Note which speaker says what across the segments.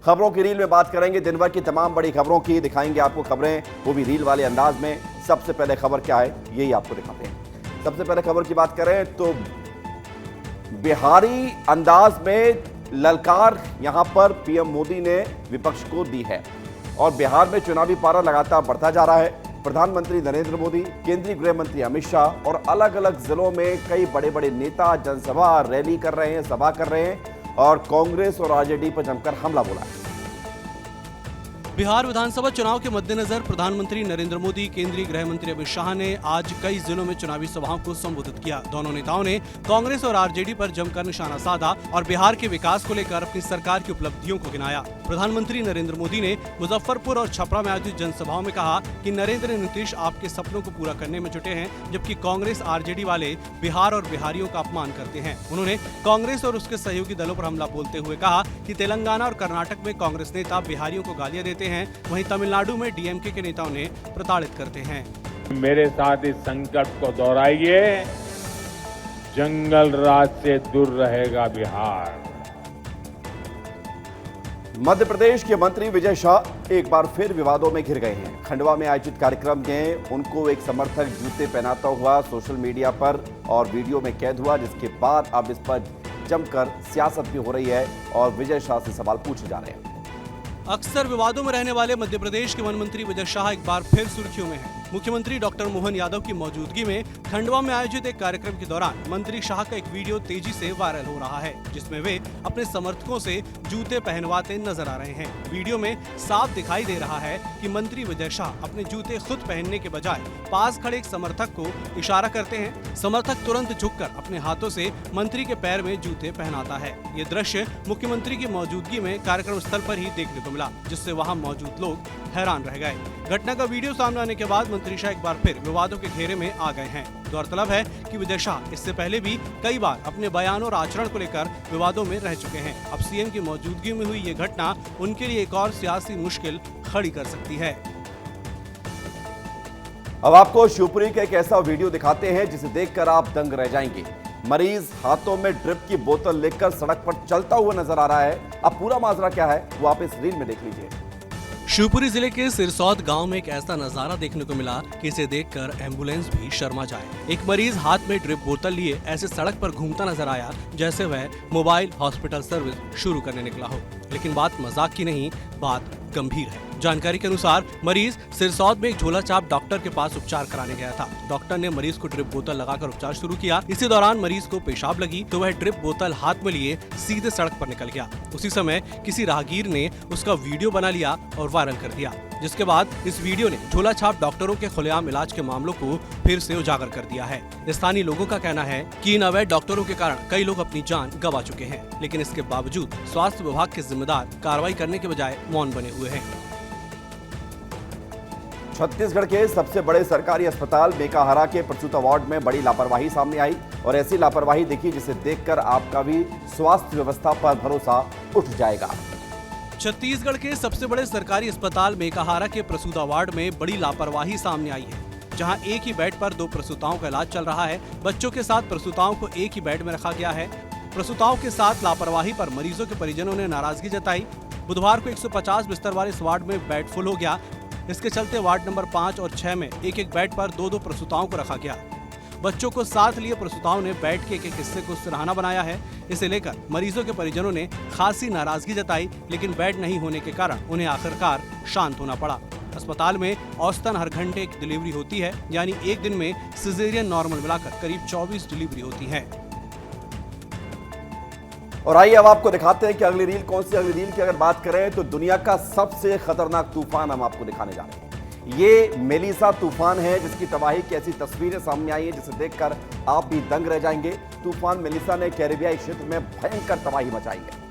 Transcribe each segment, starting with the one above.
Speaker 1: खबरों की रील में बात करेंगे, दिन भर की तमाम बड़ी खबरों की दिखाएंगे आपको खबरें, वो भी रील वाले अंदाज में। सबसे पहले खबर क्या है यही आपको दिखाते हैं। सबसे पहले खबर की बात करें तो बिहारी अंदाज में ललकार यहां पर पीएम मोदी ने विपक्ष को दी है और बिहार में चुनावी पारा लगातार बढ़ता जा रहा है। प्रधानमंत्री नरेंद्र मोदी, केंद्रीय गृह मंत्री अमित शाह और अलग अलग जिलों में कई बड़े बड़े नेता जनसभा रैली कर रहे हैं, सभा कर रहे हैं और कांग्रेस और आरजेडी पर जमकर हमला बोला है।
Speaker 2: बिहार विधानसभा चुनाव के मद्देनजर प्रधानमंत्री नरेंद्र मोदी, केंद्रीय गृह मंत्री अमित शाह ने आज कई जिलों में चुनावी सभाओं को संबोधित किया। दोनों नेताओं ने कांग्रेस और आरजेडी पर जमकर निशाना साधा और बिहार के विकास को लेकर अपनी सरकार की उपलब्धियों को गिनाया। प्रधानमंत्री नरेंद्र मोदी ने मुजफ्फरपुर और छपरा में आयोजित जनसभाओं में कहा कि नरेंद्र नीतीश आपके सपनों को पूरा करने में जुटे हैं, जबकि कांग्रेस आरजेडी वाले बिहार और बिहारियों का अपमान करते हैं। उन्होंने कांग्रेस और उसके सहयोगी दलों पर हमला बोलते हुए कहा कि तेलंगाना और कर्नाटक में कांग्रेस नेता बिहारियों को गालियां देते हैं, वहीं तमिलनाडु में डीएमके के नेताओं ने प्रताड़ित करते हैं।
Speaker 3: मेरे साथ इस संकट को दोहराइए, जंगल राज से दूर रहेगा बिहार।
Speaker 1: मध्य प्रदेश के मंत्री विजय शाह एक बार फिर विवादों में घिर गए हैं। खंडवा में आयोजित कार्यक्रम में उनको एक समर्थक जूते पहनाता हुआ सोशल मीडिया पर और वीडियो में कैद हुआ, जिसके बाद अब इस पर जमकर सियासत भी हो रही है और विजय शाह से सवाल पूछे जा रहे हैं।
Speaker 2: अक्सर विवादों में रहने वाले मध्य प्रदेश के वन मंत्री विजय शाह एक बार फिर सुर्खियों में हैं। मुख्यमंत्री डॉक्टर मोहन यादव की मौजूदगी में खंडवा में आयोजित एक कार्यक्रम के दौरान मंत्री शाह का एक वीडियो तेजी से वायरल हो रहा है, जिसमें वे अपने समर्थकों से जूते पहनवाते नजर आ रहे हैं। वीडियो में साफ दिखाई दे रहा है कि मंत्री विजय शाह अपने जूते खुद पहनने के बजाय पास खड़े एक समर्थक को इशारा करते हैं। समर्थक तुरंत झुककर अपने हाथों से मंत्री के पैर में जूते पहनाता है। ये दृश्य मुख्यमंत्री की मौजूदगी में कार्यक्रम स्थल पर ही देखने को मिला, जिससे वहां मौजूद लोग हैरान रह गए। घटना का वीडियो सामने आने के बाद मंत्री शाह एक बार फिर विवादों के घेरे में आ गए हैं। गौरतलब है कि विजय शाह इससे पहले भी कई बार अपने बयान और आचरण को लेकर विवादों में रह चुके हैं। अब सीएम की मौजूदगी में हुई ये घटना उनके लिए एक और सियासी मुश्किल खड़ी कर सकती है।
Speaker 1: अब आपको शिवपुरी का एक ऐसा वीडियो दिखाते हैं जिसे देखकर आप दंग रह जाएंगे। मरीज हाथों में ड्रिप की बोतल लेकर सड़क पर चलता हुआ नजर आ रहा है। अब पूरा माजरा क्या है वो आप इस रील में देख लीजिए।
Speaker 2: शिवपुरी जिले के सिरसौद गांव में एक ऐसा नजारा देखने को मिला कि इसे देखकर एम्बुलेंस भी शर्मा जाए। एक मरीज हाथ में ड्रिप बोतल लिए ऐसे सड़क पर घूमता नजर आया जैसे वह मोबाइल हॉस्पिटल सर्विस शुरू करने निकला हो। लेकिन बात मजाक की नहीं, बात गंभीर है। जानकारी के अनुसार मरीज सिरसौद में एक झोला छाप डॉक्टर के पास उपचार कराने गया था। डॉक्टर ने मरीज को ड्रिप बोतल लगाकर उपचार शुरू किया। इसी दौरान मरीज को पेशाब लगी तो वह ड्रिप बोतल हाथ में लिए सीधे सड़क पर निकल गया। उसी समय किसी राहगीर ने उसका वीडियो बना लिया और वायरल कर दिया, जिसके बाद इस वीडियो ने झोला छाप डॉक्टरों के खुलेआम इलाज के मामलों को फिर से उजागर कर दिया है। स्थानीय लोगों का कहना है कि इन अवैध डॉक्टरों के कारण कई लोग अपनी जान गंवा चुके हैं, लेकिन इसके बावजूद स्वास्थ्य विभाग के जिम्मेदार कार्रवाई करने के बजाय मौन बने हुए हैं।
Speaker 1: छत्तीसगढ़ के सबसे बड़े सरकारी अस्पताल मेकाहारा के प्रसूता वार्ड में बड़ी लापरवाही सामने आई और ऐसी लापरवाही देखी जिसे देखकर आपका भी स्वास्थ्य व्यवस्था पर भरोसा उठ जाएगा।
Speaker 2: छत्तीसगढ़ के सबसे बड़े सरकारी अस्पताल मेकाहारा के प्रसूता वार्ड में बड़ी लापरवाही सामने आई है, जहां एक ही बेड पर 2 प्रसूताओं का इलाज चल रहा है। बच्चों के साथ प्रसूताओं को एक ही बेड में रखा गया है। प्रसूताओं के साथ लापरवाही पर मरीजों के परिजनों ने नाराजगी जताई। बुधवार को 150 बिस्तर वाले इस वार्ड में बेड फुल हो गया। इसके चलते वार्ड नंबर 5 और 6 में एक एक बेड पर 2-2 प्रसूताओं को रखा गया। बच्चों को साथ लिए प्रसूताओं ने बेड के एक हिस्से को सिरहाना बनाया है। इसे लेकर मरीजों के परिजनों ने खासी नाराजगी जताई, लेकिन बेड नहीं होने के कारण उन्हें आखिरकार शांत होना पड़ा। अस्पताल में औसतन हर घंटे एक डिलीवरी होती है, यानी एक दिन में सिजेरियन नॉर्मल मिलाकर करीब 24 डिलीवरी होती है।
Speaker 1: और आइए अब आपको दिखाते हैं कि अगली रील कौन सी। अगली रील की अगर बात करें तो दुनिया का सबसे खतरनाक तूफान हम आपको दिखाने जा रहे हैं। ये मेलिसा तूफान है जिसकी तबाही की ऐसी तस्वीरें सामने आई है जिसे देखकर आप भी दंग रह जाएंगे। तूफान मेलिसा ने कैरिबियाई क्षेत्र में भयंकर तबाही मचाई है।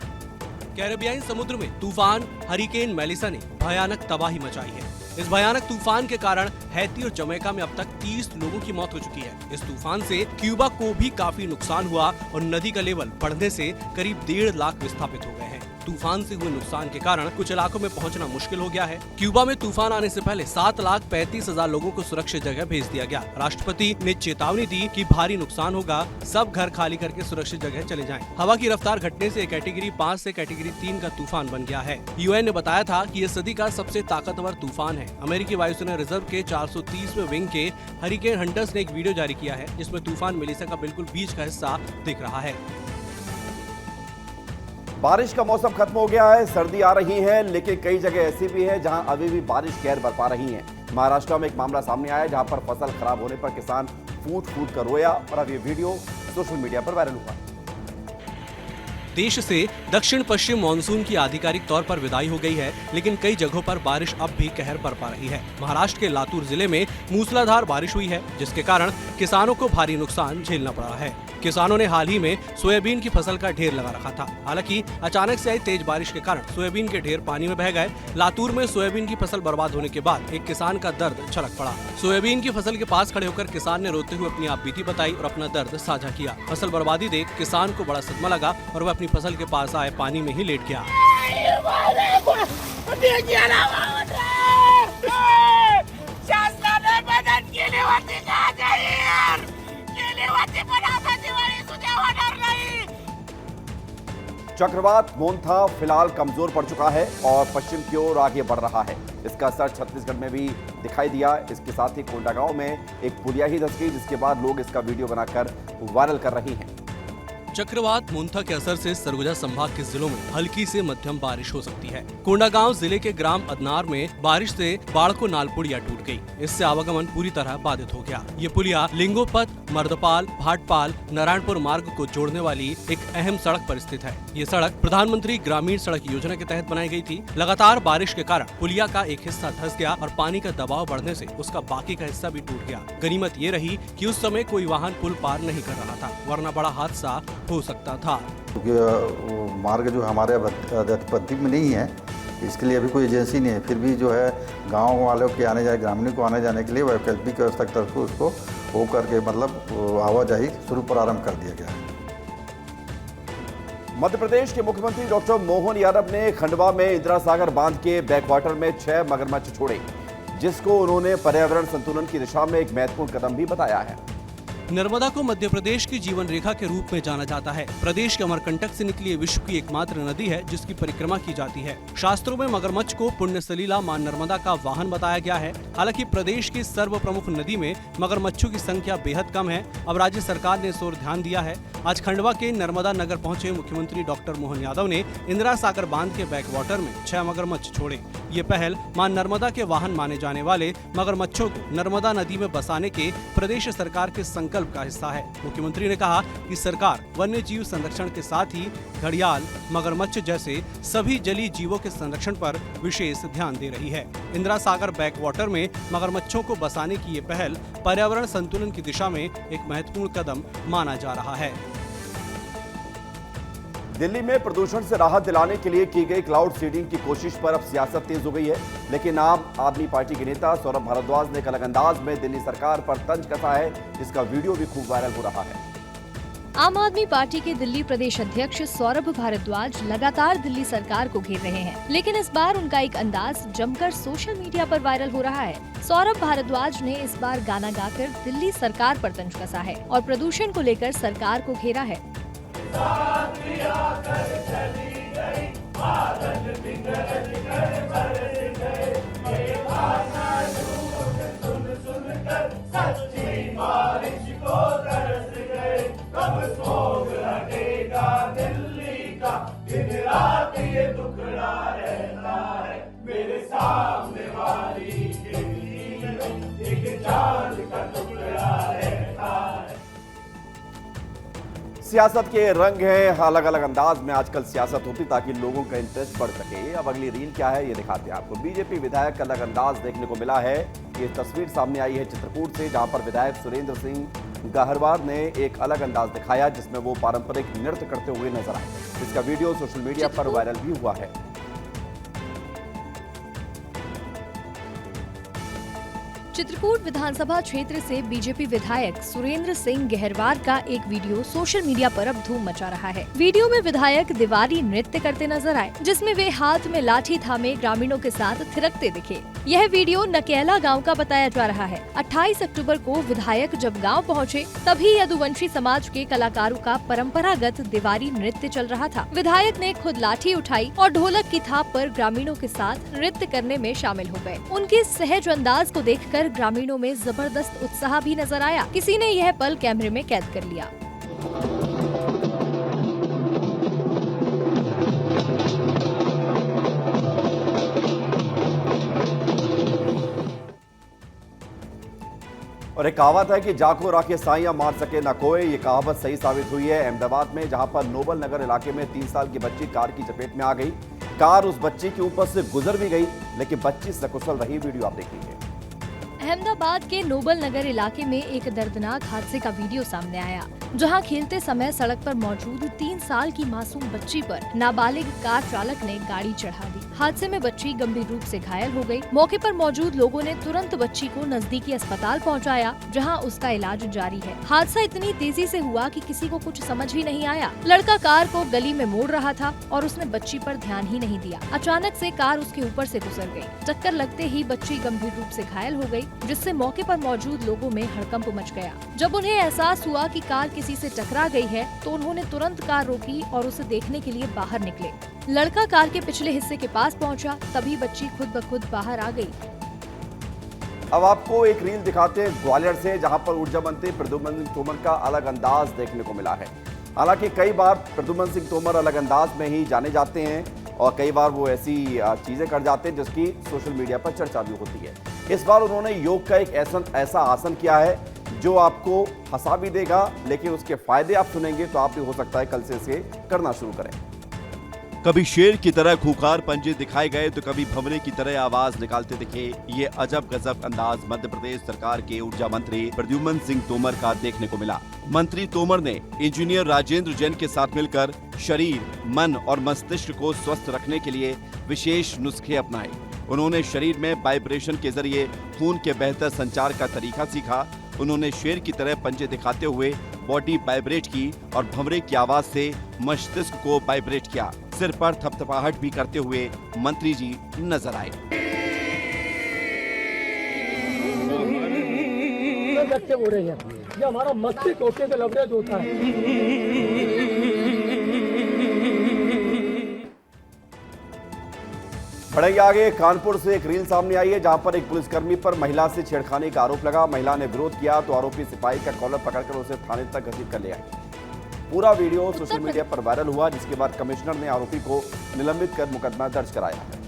Speaker 2: कैरिबियाई समुद्र में तूफान हरिकेन मेलिसा ने भयानक तबाही मचाई है। इस भयानक तूफान के कारण हैती और जमैका में अब तक 30 लोगों की मौत हो चुकी है। इस तूफान से क्यूबा को भी काफी नुकसान हुआ और नदी का लेवल बढ़ने से करीब 1.5 लाख विस्थापित हो गए हैं। तूफान से हुए नुकसान के कारण कुछ इलाकों में पहुंचना मुश्किल हो गया है। क्यूबा में तूफान आने से पहले 7,35,000 लोगों को सुरक्षित जगह भेज दिया गया। राष्ट्रपति ने चेतावनी दी कि भारी नुकसान होगा, सब घर खाली करके सुरक्षित जगह चले जाएं। हवा की रफ्तार घटने से कैटेगरी 5 से कैटेगरी 3 का तूफान बन गया है। यूएन ने बताया था कि ये सदी का सबसे ताकतवर तूफान है। अमेरिकी वायुसेना रिजर्व के 430वें विंग के हरिकेन हंटर्स ने एक वीडियो जारी किया है जिसमें तूफान मेलिसा का बिल्कुल बीच का हिस्सा दिख रहा है।
Speaker 1: बारिश का मौसम खत्म हो गया है, सर्दी आ रही है, लेकिन कई जगह ऐसी भी है जहां अभी भी बारिश कहर बरपा रही है। महाराष्ट्र में एक मामला सामने आया जहां पर फसल खराब होने पर किसान फूट फूट कर रोया और अब ये वीडियो सोशल मीडिया पर वायरल हुआ।
Speaker 2: देश से दक्षिण पश्चिम मानसून की आधिकारिक तौर पर विदाई हो गई है, लेकिन कई जगहों पर बारिश अब भी कहर बरपा रही है। महाराष्ट्र के लातूर जिले में मूसलाधार बारिश हुई है, जिसके कारण किसानों को भारी नुकसान झेलना पड़ा है। किसानों ने हाल ही में सोयाबीन की फसल का ढेर लगा रखा था। हालांकि अचानक से आई तेज बारिश के कारण सोयाबीन के ढेर पानी में बह गए। लातूर में सोयाबीन की फसल बर्बाद होने के बाद एक किसान का दर्द छलक पड़ा। सोयाबीन की फसल के पास खड़े होकर किसान ने रोते हुए अपनी आपबीती बताई और अपना दर्द साझा किया। फसल बर्बादी देख किसान को बड़ा सदमा लगा और वह अपनी फसल के पास आए पानी में ही लेट गया।
Speaker 1: चक्रवात मोन्था फिलहाल कमजोर पड़ चुका है और पश्चिम की ओर आगे बढ़ रहा है। इसका असर छत्तीसगढ़ में भी दिखाई दिया। इसके साथ ही कोंडागांव में एक पुलिया ही धंस गई, जिसके बाद लोग इसका वीडियो बनाकर वायरल कर रहे हैं।
Speaker 2: चक्रवात मोन्था के असर से सरगुजा संभाग के जिलों में हल्की से मध्यम बारिश हो सकती है। कोंडागांव जिले के ग्राम अदनार में बारिश से बाड़को नाल पुलिया टूट गई। इससे आवागमन पूरी तरह बाधित हो गया। ये पुलिया लिंगोपत, मर्दपाल, भाटपाल, नारायणपुर मार्ग को जोड़ने वाली एक अहम सड़क पर स्थित है। ये सड़क प्रधानमंत्री ग्रामीण सड़क योजना के तहत बनाई गई थी। लगातार बारिश के कारण पुलिया का एक हिस्सा धंस गया और पानी का दबाव बढ़ने से उसका बाकी का हिस्सा भी टूट गया। गनीमत ये रही कि उस समय कोई वाहन पुल पार नहीं कर रहा था, वरना बड़ा हादसा हो सकता था।
Speaker 4: क्योंकि मार्ग जो हमारे पद्धति में नहीं है, इसके लिए अभी कोई एजेंसी नहीं है। फिर भी जो है गांव वालों के आने जाने, ग्रामीणों को आने जाने के लिए वैकल्पिक व्यवस्था की तरफ उसको हो करके मतलब आवाजाही शुरू प्रारंभ कर दिया गया है।
Speaker 1: मध्य प्रदेश के मुख्यमंत्री डॉक्टर मोहन यादव ने खंडवा में इंदिरा सागर बांध के बैकवाटर में 6 मगरमच्छ छोड़े, जिसको उन्होंने पर्यावरण संतुलन की दिशा में एक महत्वपूर्ण कदम भी बताया है।
Speaker 2: नर्मदा को मध्य प्रदेश की जीवन रेखा के रूप में जाना जाता है। प्रदेश के अमरकंटक से निकली विश्व की एकमात्र नदी है जिसकी परिक्रमा की जाती है। शास्त्रों में मगरमच्छ को पुण्य सलीला मां नर्मदा का वाहन बताया गया है। हालांकि प्रदेश की सर्व प्रमुख नदी में मगरमच्छों की संख्या बेहद कम है। अब राज्य सरकार ने इस ओर ध्यान दिया है। आज खंडवा के नर्मदा नगर पहुंचे मुख्यमंत्री डॉक्टर मोहन यादव ने इंदिरा सागर बांध के बैकवाटर में 6 मगरमच्छ छोड़े। ये पहल मां नर्मदा के वाहन माने जाने वाले मगरमच्छों को नर्मदा नदी में बसाने के प्रदेश सरकार के संकल्प का हिस्सा है। मुख्यमंत्री ने कहा कि सरकार वन्य जीव संरक्षण के साथ ही घड़ियाल, मगरमच्छ जैसे सभी जलीय जीवों के संरक्षण पर विशेष ध्यान दे रही है। इंदिरा सागर बैकवाटर में मगरमच्छों को बसाने की ये पहल पर्यावरण संतुलन की दिशा में एक महत्वपूर्ण कदम माना जा रहा है।
Speaker 1: दिल्ली में प्रदूषण से राहत दिलाने के लिए की गई क्लाउड सीडिंग की कोशिश पर अब सियासत तेज हो गई है, लेकिन आम आदमी पार्टी के नेता सौरभ भारद्वाज ने एक अलग अंदाज में दिल्ली सरकार पर तंज कसा है, जिसका वीडियो भी खूब वायरल हो रहा है।
Speaker 5: आम आदमी पार्टी के दिल्ली प्रदेश अध्यक्ष सौरभ भारद्वाज लगातार दिल्ली सरकार को घेर रहे हैं, लेकिन इस बार उनका एक अंदाज जमकर सोशल मीडिया पर वायरल हो रहा है। सौरभ भारद्वाज ने इस बार गाना गाकर दिल्ली सरकार पर तंज कसा है और प्रदूषण को लेकर सरकार को घेरा है।
Speaker 1: सियासत के रंग हैं, अलग अलग अंदाज में आजकल सियासत होती ताकि लोगों का इंटरेस्ट बढ़ सके। अब अगली रील क्या है ये दिखाते हैं आपको। बीजेपी विधायक का अलग अंदाज देखने को मिला है। ये तस्वीर सामने आई है चित्रकूट से, जहां पर विधायक सुरेंद्र सिंह गहरवार ने एक अलग अंदाज दिखाया जिसमें वो पारंपरिक नृत्य करते हुए नजर आए। इसका वीडियो सोशल मीडिया पर वायरल भी हुआ है।
Speaker 5: चित्रकूट विधानसभा क्षेत्र से बीजेपी विधायक सुरेंद्र सिंह गहरवार का एक वीडियो सोशल मीडिया पर अब धूम मचा रहा है। वीडियो में विधायक दिवाली नृत्य करते नजर आए, जिसमें वे हाथ में लाठी थामे ग्रामीणों के साथ थिरकते दिखे। यह वीडियो नकेला गांव का बताया जा रहा है। 28 अक्टूबर को विधायक जब गांव पहुंचे, तभी यदुवंशी समाज के कलाकारों का परंपरागत दिवाली नृत्य चल रहा था। विधायक ने खुद लाठी उठाई और ढोलक की थाप पर ग्रामीणों के साथ नृत्य करने में शामिल हो गए। उनके सहज अंदाज को देखकर ग्रामीणों में जबरदस्त उत्साह भी नजर आया। किसी ने यह पल कैमरे में कैद कर लिया।
Speaker 1: और एक कहावत है कि जाको राखे साइयां मार सके ना कोई। ये कहावत सही साबित हुई है अहमदाबाद में, जहां पर नोबल नगर इलाके में 3 साल की बच्ची कार की चपेट में आ गई। कार उस बच्ची के ऊपर से गुजर भी गई, लेकिन बच्ची सकुशल रही। वीडियो आप देख लीजिए।
Speaker 5: अहमदाबाद के नोबल नगर इलाके में एक दर्दनाक हादसे का वीडियो सामने आया, जहां खेलते समय सड़क पर मौजूद 3 साल की मासूम बच्ची पर नाबालिग कार चालक ने गाड़ी चढ़ा दी। हादसे में बच्ची गंभीर रूप से घायल हो गई। मौके पर मौजूद लोगों ने तुरंत बच्ची को नजदीकी अस्पताल पहुंचाया, जहां उसका इलाज जारी है। हादसा इतनी तेजी से हुआ कि किसी को कुछ समझ ही नहीं आया। लड़का कार को गली में मोड़ रहा था और उसने बच्ची पर ध्यान ही नहीं दिया। अचानक से कार उसके ऊपर से गुजर गई। टक्कर लगते ही बच्ची गंभीर रूप से घायल हो गई, जिससे मौके पर मौजूद लोगों में हड़कंप मच गया। जब उन्हें एहसास हुआ कि कार किसी से टकरा गई है, तो उन्होंने तुरंत कार रोकी और उसे देखने के लिए बाहर निकले। लड़का कार के पिछले हिस्से के पास पहुंचा, तभी बच्ची खुद ब खुद बाहर आ गई।
Speaker 1: अब आपको एक रील दिखाते हैं ग्वालियर से, जहां पर ऊर्जा मंत्री प्रद्युम्न सिंह तोमर का अलग अंदाज देखने को मिला है। हालांकि कई बार प्रद्युम्न सिंह तोमर अलग अंदाज में ही जाने जाते हैं और कई बार वो ऐसी चीजें कर जाते हैं जिसकी सोशल मीडिया पर चर्चा भी होती है। इस बार उन्होंने योग का एक ऐसा आसन किया है जो आपको हंसा भी देगा, लेकिन उसके फायदे आप सुनेंगे तो आप भी हो सकता है कल से इसे करना शुरू करें।
Speaker 6: कभी शेर की तरह खूंखार पंजे दिखाए गए तो कभी भंवरे की तरह आवाज निकालते दिखे। ये अजब गजब अंदाज मध्य प्रदेश सरकार के ऊर्जा मंत्री प्रद्युम्न सिंह तोमर का देखने को मिला। मंत्री तोमर ने इंजीनियर राजेंद्र जैन के साथ मिलकर शरीर, मन और मस्तिष्क को स्वस्थ रखने के लिए विशेष नुस्खे अपनाए। उन्होंने शरीर में वाइब्रेशन के जरिए खून के बेहतर संचार का तरीका सीखा। उन्होंने शेर की तरह पंजे दिखाते हुए बॉडी वाइब्रेट की और भंवरे की आवाज से मस्तिष्क को वाइब्रेट किया। सिर पर थपथपाहट भी करते हुए मंत्री जी नजर आए।
Speaker 7: बच्चे हो रहे हैं, ये हमारा मस्तिष्क होके तो लवरेज होता है।
Speaker 1: बढ़ेंगे आगे। कानपुर से एक रील सामने आई है, जहां पर एक पुलिसकर्मी पर महिला से छेड़खानी का आरोप लगा। महिला ने विरोध किया तो आरोपी सिपाही का कॉलर पकड़कर उसे थाने तक घसीट कर ले आई। पूरा वीडियो सोशल मीडिया पर वायरल हुआ, जिसके बाद कमिश्नर ने आरोपी को निलंबित कर मुकदमा दर्ज कराया है।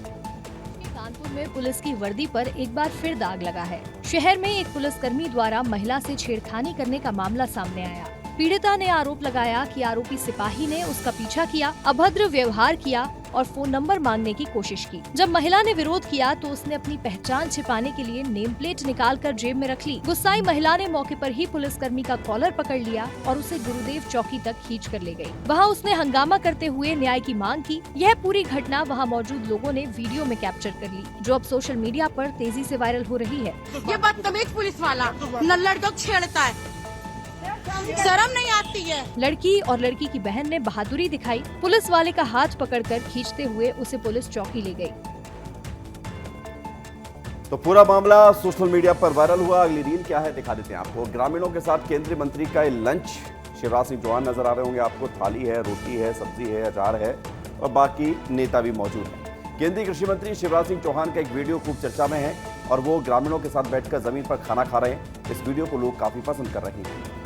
Speaker 5: कानपुर में पुलिस की वर्दी पर एक बार फिर दाग लगा है। शहर में एक पुलिसकर्मी द्वारा महिला से छेड़खानी करने का मामला सामने आया। पीड़िता ने आरोप लगाया कि आरोपी सिपाही ने उसका पीछा किया, अभद्र व्यवहार किया और फोन नंबर मांगने की कोशिश की। जब महिला ने विरोध किया तो उसने अपनी पहचान छिपाने के लिए नेम प्लेट निकालकर जेब में रख ली। गुस्साई महिला ने मौके पर ही पुलिसकर्मी का कॉलर पकड़ लिया और उसे गुरुदेव चौकी तक खींच कर ले गई। वहां उसने हंगामा करते हुए न्याय की मांग की। यह पूरी घटना वहां मौजूद लोगों ने वीडियो में कैप्चर कर ली, जो अब सोशल मीडिया पर तेजी से वायरल हो रही है।
Speaker 8: ये बदतमीज पुलिस वाला लड़कों को छेड़ता है, शर्म नहीं आती है।
Speaker 5: लड़की और लड़की की बहन ने बहादुरी दिखाई। पुलिस वाले का हाथ पकड़कर खींचते हुए उसे पुलिस चौकी ले गई।
Speaker 1: तो पूरा मामला सोशल मीडिया पर वायरल हुआ। अगली रील क्या है दिखा देते हैं आपको। ग्रामीणों के साथ केंद्रीय मंत्री का लंच। शिवराज सिंह चौहान नजर आ रहे होंगे आपको। थाली है, रोटी है, सब्जी है, अचार है और बाकी नेता भी मौजूद है। केंद्रीय कृषि मंत्री शिवराज सिंह चौहान का एक वीडियो खूब चर्चा में है और वो ग्रामीणों के साथ बैठकर जमीन पर खाना खा रहे हैं। इस वीडियो को लोग काफी पसंद कर रहे हैं।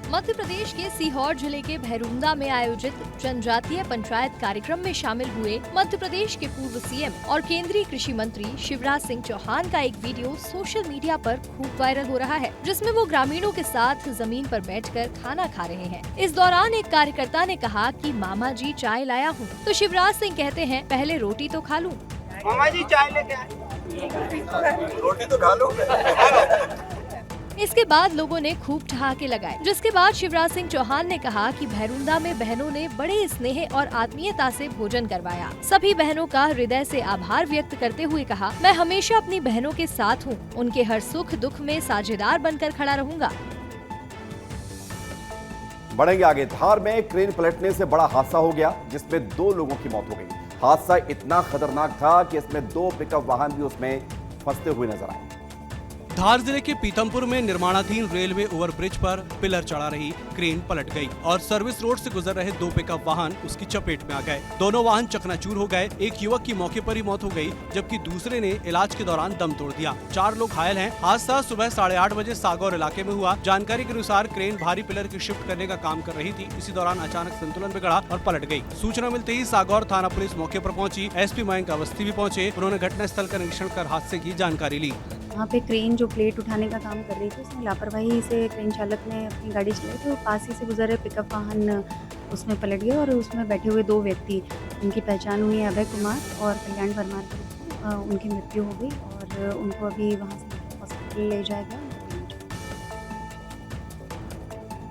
Speaker 5: मध्य प्रदेश के सीहोर जिले के भैरुंदा में आयोजित जनजातीय पंचायत कार्यक्रम में शामिल हुए मध्य प्रदेश के पूर्व सीएम और केंद्रीय कृषि मंत्री शिवराज सिंह चौहान का एक वीडियो सोशल मीडिया पर खूब वायरल हो रहा है, जिसमें वो ग्रामीणों के साथ जमीन पर बैठकर खाना खा रहे हैं। इस दौरान एक कार्यकर्ता ने कहा कि मामा जी चाय लाया हूँ, तो शिवराज सिंह कहते हैं पहले रोटी तो खा लूं।
Speaker 7: मामा जी चाय लेके आए, रोटी तो खा लो।
Speaker 5: इसके बाद लोगों ने खूब ठहाके लगाए, जिसके बाद शिवराज सिंह चौहान ने कहा कि भैरुंदा में बहनों ने बड़े स्नेह और आत्मीयता से भोजन करवाया। सभी बहनों का हृदय से आभार व्यक्त करते हुए कहा, मैं हमेशा अपनी बहनों के साथ हूँ, उनके हर सुख दुख में साझेदार बनकर खड़ा रहूंगा।
Speaker 1: बढ़ेंगे आगे। धार में क्रेन पलटने से बड़ा हादसा हो गया, जिसमें 2 लोगों की मौत हो गई। हादसा इतना खतरनाक था कि इसमें 2 पिकअप वाहन भी उसमें फंसते हुए नजर आए।
Speaker 2: धार जिले के पीथमपुर में निर्माणाधीन रेलवे ओवरब्रिज पर पिलर चढ़ा रही क्रेन पलट गई और सर्विस रोड से गुजर रहे 2 पिकअप वाहन उसकी चपेट में आ गए। दोनों वाहन चकनाचूर हो गए। एक युवक की मौके पर ही मौत हो गई, जबकि दूसरे ने इलाज के दौरान दम तोड़ दिया। 4 लोग घायल हैं। हादसा सुबह 8:30 बजे सागौर इलाके में हुआ। जानकारी के अनुसार क्रेन भारी पिलर की शिफ्ट करने का काम कर रही थी। इसी दौरान अचानक संतुलन बिगड़ा और पलट गई। सूचना मिलते ही सागौर थाना पुलिस मौके पर पहुंची। एसपी मयंक अवस्थी भी पहुंचे। उन्होंने घटनास्थल का निरीक्षण कर हादसे की जानकारी ली।
Speaker 9: वहाँ पे क्रेन जो प्लेट उठाने का काम कर रही थी, उसमें लापरवाही से क्रेन चालक ने अपनी गाड़ी चलाई तो पास ही से गुजर रहे पिकअप वाहन उसमें पलट गए और उसमें बैठे हुए 2 व्यक्ति, उनकी पहचान हुई अभय कुमार और कल्याण वर्मा, उनकी मृत्यु हो गई और उनको अभी वहाँ से हॉस्पिटल ले जाया गया।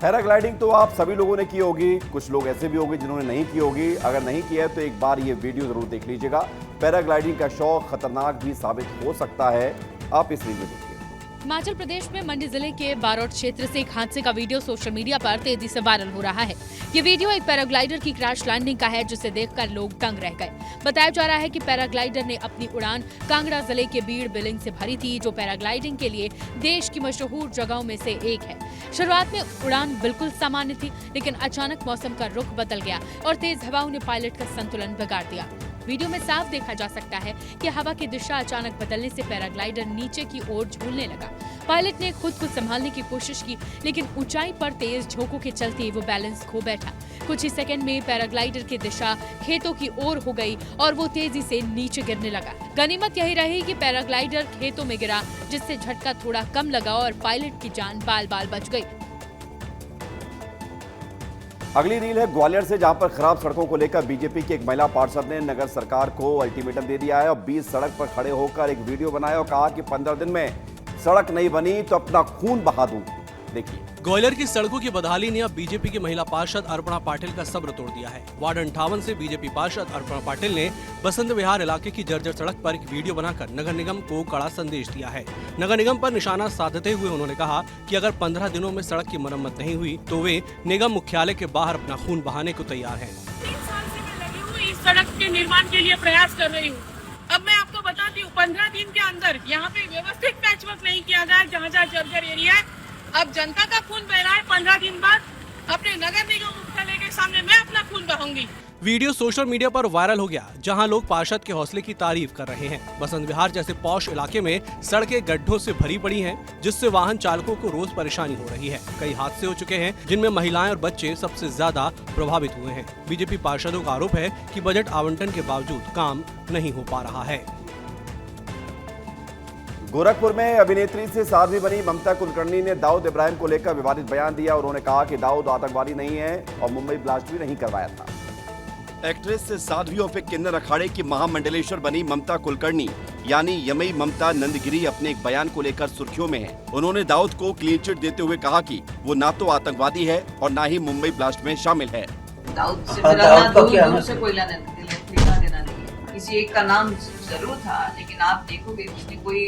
Speaker 1: पैराग्लाइडिंग तो आप सभी लोगों ने की होगी, कुछ लोग ऐसे भी होंगे जिन्होंने नहीं की होगी। अगर नहीं किया है तो एक बार ये वीडियो जरूर देख लीजिएगा। पैराग्लाइडिंग का शौक खतरनाक भी साबित हो सकता है। आप इस वीडियो देखिए।
Speaker 10: हिमाचल प्रदेश में मंडी जिले के बारोट क्षेत्र से एक हादसे का वीडियो सोशल मीडिया पर तेजी से वायरल हो रहा है। ये वीडियो एक पैराग्लाइडर की क्रैश लैंडिंग का है, जिसे देखकर लोग दंग रह गए। बताया जा रहा है कि पैराग्लाइडर ने अपनी उड़ान कांगड़ा जिले के बीड़ बिलिंग से भरी थी, जो पैराग्लाइडिंग के लिए देश की मशहूर जगहों में से एक है। शुरुआत में उड़ान बिल्कुल सामान्य थी, लेकिन अचानक मौसम का रुख बदल गया और तेज हवाओं ने पायलट का संतुलन बिगाड़ दिया। वीडियो में साफ देखा जा सकता है कि हवा की दिशा अचानक बदलने से पैराग्लाइडर नीचे की ओर झूलने लगा। पायलट ने खुद को संभालने की कोशिश की, लेकिन ऊंचाई पर तेज झोंकों के चलते वो बैलेंस खो बैठा। कुछ ही सेकंड में पैराग्लाइडर की दिशा खेतों की ओर हो गई और वो तेजी से नीचे गिरने लगा। गनीमत यही रही कि पैराग्लाइडर खेतों में गिरा, जिससे झटका थोड़ा कम लगा और पायलट की जान बाल बाल बच गई।
Speaker 1: अगली रील है ग्वालियर से, जहां पर खराब सड़कों को लेकर बीजेपी की एक महिला पार्षद ने नगर सरकार को अल्टीमेटम दे दिया है और बीच सड़क पर खड़े होकर एक वीडियो बनाया और कहा कि 15 दिन में सड़क नहीं बनी तो अपना खून बहा दूं। देखिए।
Speaker 2: ग्वालियर की सड़कों की बदहाली ने अब बीजेपी की महिला पार्षद अर्पणा पाटिल का सब्र तोड़ दिया है। वार्ड 58 से बीजेपी पार्षद अर्पणा पाटिल ने बसंत विहार इलाके की जर्जर सड़क पर एक वीडियो बनाकर नगर निगम को कड़ा संदेश दिया है। नगर निगम पर निशाना साधते हुए उन्होंने कहा कि अगर 15 दिनों में सड़क की मरम्मत नहीं हुई तो वे निगम मुख्यालय के बाहर अपना खून बहाने को तैयार है।
Speaker 8: 3 साल से मैं लगी हुई इस सड़क के निर्माण के लिए प्रयास कर रही हूँ। अब मैं आपको बताती हूँ, 15 दिन के अंदर यहाँ पे व्यवस्थित पैचवर्क नहीं किया गया, जहाँ जहाँ जर्जर एरिया है। अब जनता का खून बह रहा है। 15 दिन बाद अपने नगर निगम मुख्यालय के सामने मैं अपना खून बहाऊंगी।
Speaker 2: वीडियो सोशल मीडिया पर वायरल हो गया, जहां लोग पार्षद के हौसले की तारीफ कर रहे हैं। बसंत विहार जैसे पॉश इलाके में सड़कें गड्ढों से भरी पड़ी हैं, जिससे वाहन चालकों को रोज परेशानी हो रही है। कई हादसे हो चुके हैं, जिनमें महिलाएं और बच्चे सबसे ज्यादा प्रभावित हुए हैं। बीजेपी पार्षदों का आरोप है कि बजट आवंटन के बावजूद काम नहीं हो पा रहा है।
Speaker 1: गोरखपुर में अभिनेत्री से साध्वी बनी ममता कुलकर्णी ने दाऊद इब्राहिम को लेकर विवादित बयान दिया। उन्होंने कहा कि दाऊद आतंकवादी नहीं है और मुंबई ब्लास्ट भी नहीं करवाया था।
Speaker 6: एक्ट्रेस से साध्वियों पे किन्नर अखाड़े की महामंडलेश्वर बनी ममता कुलकर्णी यानी यमई ममता नंदगिरी अपने एक बयान को लेकर सुर्खियों में है। उन्होंने दाऊद को क्लीन चिट देते हुए कहा कि वो ना तो आतंकवादी है और ना ही मुंबई ब्लास्ट में शामिल है।
Speaker 11: दाऊद से मेरा दूर से कोई लेना देना नहीं। किसी एक का नाम जरूर था, लेकिन आप देखोगे उसने कोई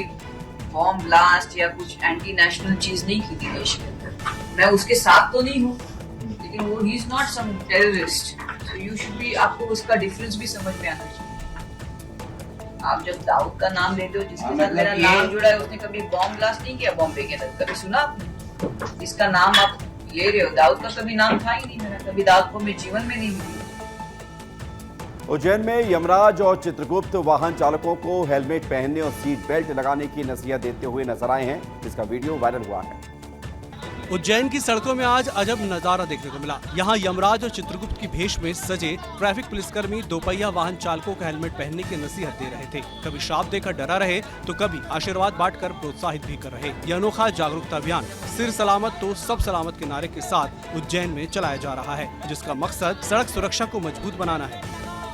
Speaker 11: बॉम्ब ब्लास्ट या कुछ एंटी नेशनल चीज नहीं की थी देश के अंदर। मैं उसके साथ तो नहीं हूँ, लेकिन वो ही is not some terrorist. So you should be, आपको उसका डिफरेंस भी समझ में आना चाहिए। आप जब दाऊद का नाम लेते हो, जिसके साथ मेरा नाम जुड़ा है, उसने कभी बॉम्ब ब्लास्ट नहीं किया बॉम्बे के अंदर, कभी सुना आपने? इसका नाम आप ले रहे हो, दाऊद का कभी नाम था ही नहीं मेरा, कभी दाऊद को मैं जीवन में नहीं मिली।
Speaker 1: उज्जैन में यमराज और चित्रगुप्त वाहन चालकों को हेलमेट पहनने और सीट बेल्ट लगाने की नसीहत देते हुए नजर आए हैं, जिसका वीडियो वायरल हुआ है।
Speaker 2: उज्जैन की सड़कों में आज अजब नजारा देखने को मिला। यहाँ यमराज और चित्रगुप्त की भेष में सजे ट्रैफिक पुलिसकर्मी दोपहिया वाहन चालकों को हेलमेट पहनने की नसीहत दे रहे थे। कभी श्राप देकर डरा रहे तो कभी आशीर्वाद बांटकर प्रोत्साहित भी कर रहे। यह अनोखा जागरूकता अभियान सिर सलामत तो सब सलामत के नारे के साथ उज्जैन में चलाया जा रहा है, जिसका मकसद सड़क सुरक्षा को मजबूत बनाना है।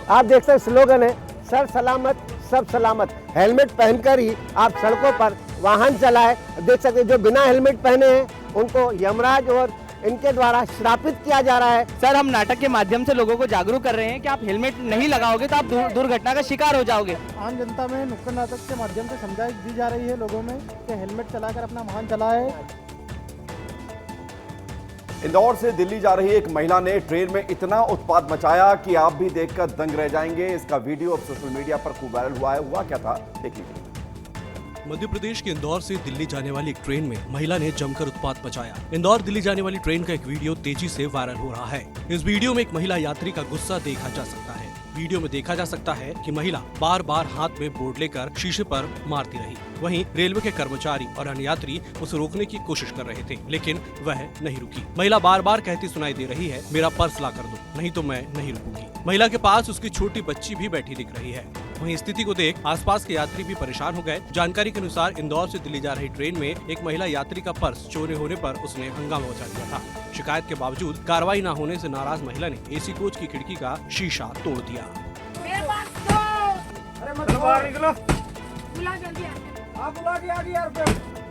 Speaker 7: आप देख सकते स्लोगन है, सर सलामत
Speaker 12: सब सलामत। हेलमेट पहनकर ही आप सड़कों पर वाहन चलाएं। देख सकते हैं जो बिना हेलमेट पहने हैं उनको यमराज और इनके द्वारा श्रापित किया जा रहा है।
Speaker 13: सर, हम नाटक के माध्यम से लोगों को जागरूक कर रहे हैं कि आप हेलमेट नहीं लगाओगे तो आप दुर्घटना का शिकार हो जाओगे।
Speaker 12: आम जनता में नुक्कड़ नाटक के माध्यम से समझाइश दी जा रही है लोगों में कि हेलमेट चलाकर अपना वाहन चलाएं।
Speaker 1: इंदौर से दिल्ली जा रही एक महिला ने ट्रेन में इतना उत्पात मचाया कि आप भी देखकर दंग रह जाएंगे। इसका वीडियो अब सोशल मीडिया पर खूब वायरल हुआ है। हुआ क्या था, देख लीजिए।
Speaker 2: मध्य प्रदेश के इंदौर से दिल्ली जाने वाली एक ट्रेन में महिला ने जमकर उत्पात मचाया। इंदौर दिल्ली जाने वाली ट्रेन का एक वीडियो तेजी से वायरल हो रहा है। इस वीडियो में एक महिला यात्री का गुस्सा देखा जा सकता है। वीडियो में देखा जा सकता है कि महिला बार बार हाथ में बोर्ड लेकर शीशे पर मारती रही। वहीं रेलवे के कर्मचारी और अन्य यात्री उसे रोकने की कोशिश कर रहे थे, लेकिन वह नहीं रुकी। महिला बार बार कहती सुनाई दे रही है, मेरा पर्स ला कर दो, नहीं तो मैं नहीं रुकूंगी। महिला के पास उसकी छोटी बच्ची भी बैठी दिख रही है। वहीं स्थिति को देख आसपास के यात्री भी परेशान हो गए। जानकारी के अनुसार इंदौर से दिल्ली जा रही ट्रेन में एक महिला यात्री का पर्स चोरी होने पर उसने हंगामा मचा दिया था। शिकायत के बावजूद कार्रवाई न होने से नाराज महिला ने एसी कोच की खिड़की का शीशा तोड़ दिया।
Speaker 12: बुला जल्दी, आप बुला के आ गया यार।